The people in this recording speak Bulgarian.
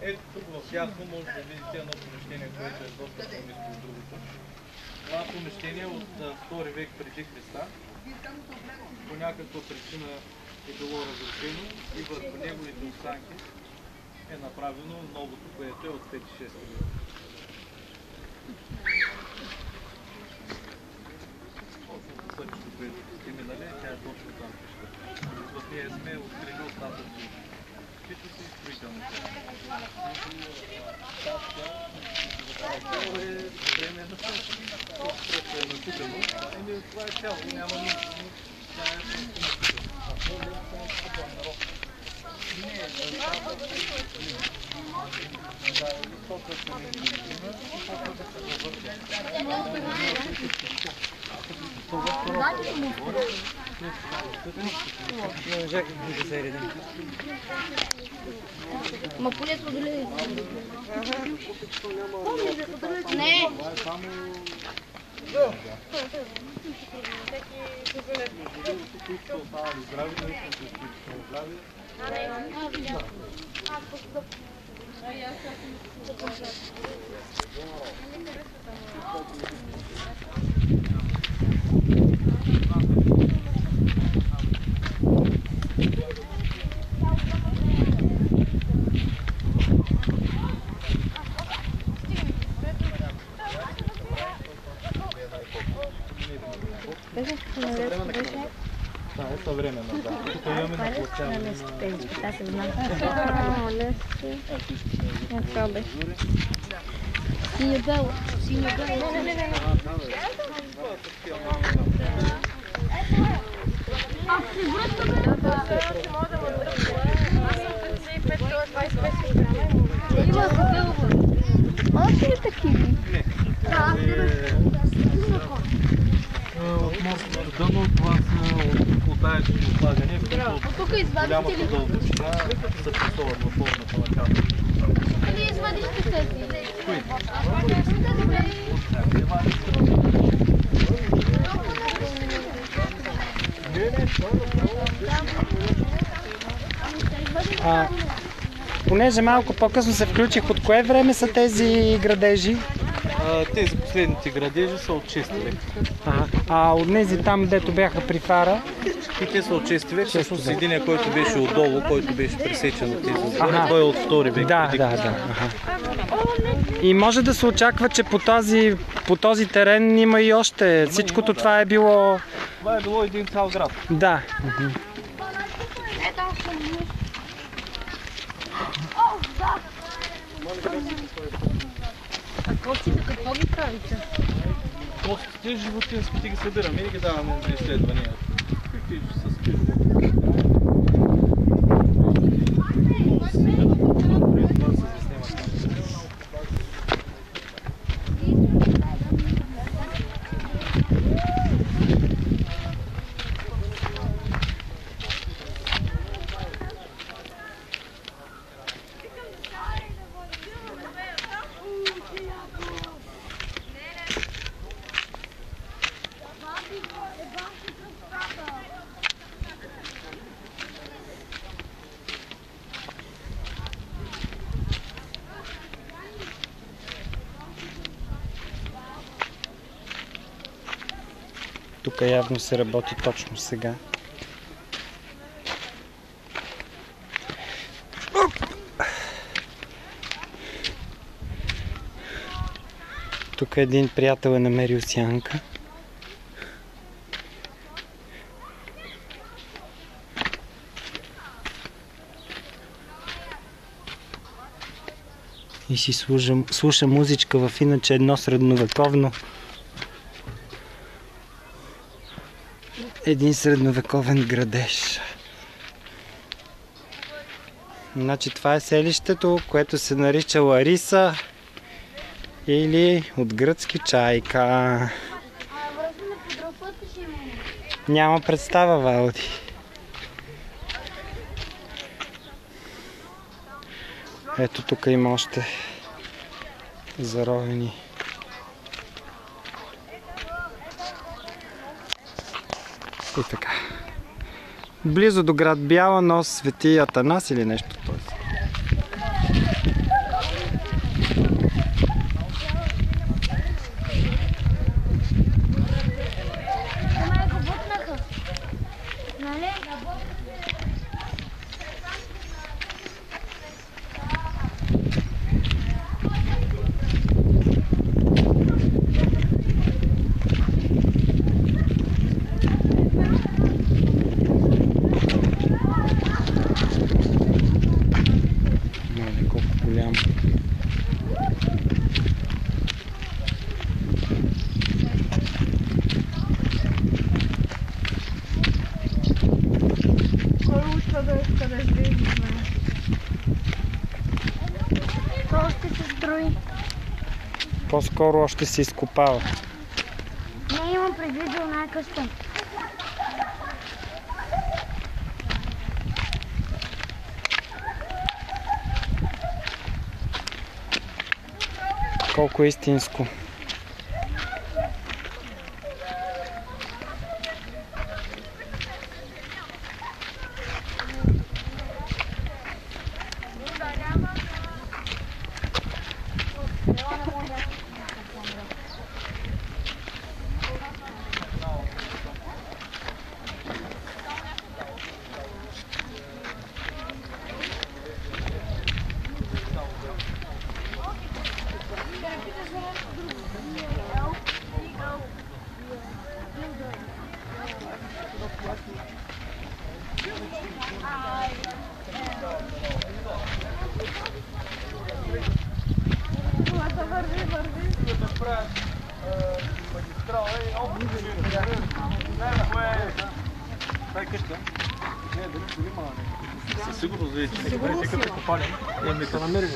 Ето тук в ясно може да видите едно помещение, което е доста по-ниско от другото. Това помещение от 2 век преди Христа по някаква причина е било разрушено и върху неговите останки е направено новото, което е от 5-6 век. Точно пътището, което сте минали, тя е точно там пища. В нея сме открили остатъци. Чето си строителните. Това е временно, което е натукано. Това е цяло, няма нищо. Това е Ма поле споделили. Не. Да, е съвременно, да. Тук имаме на площадка. Това беше. Синьо-бело. Синьо-бело. Още ли такива? От морското дъно, това са от тази излагане, които от голямата дълбочина се пресоват във формата на камък. Къде извадихте тези? Кои? Понеже малко по-късно се включих, от кое време са тези градежи? Тези последните градежи са от 6 век. А от тези там, дето бяха при фара? И те са от 6 век, всъщност единия, който беше отдолу, който беше пресечен от тези отгоре, той е от 2 век. Да. И може да се очаква, че по този терен има и още. Всичкото това е било... Това е било един цял град. Да. А костите какво ги правите? Костите животинските ги събираме и ги даваме за изследвания. Тук явно се работи точно сега. Тук един приятел е намерил сянка. и си слуша музичка в иначе едно средновековно. Един средновековен градеж. Значи това е селището, което се нарича Лариса или от гръцки чайка. Няма представа, Валди. Ето тук има още заровени. И така. Близо до град Бяла нос Свети Атанас или нещо този. По-скоро още се изкопава. Не, имам предвид за оная къща. Колко е истинско. Със сигурност, вие като попадем, да намерим.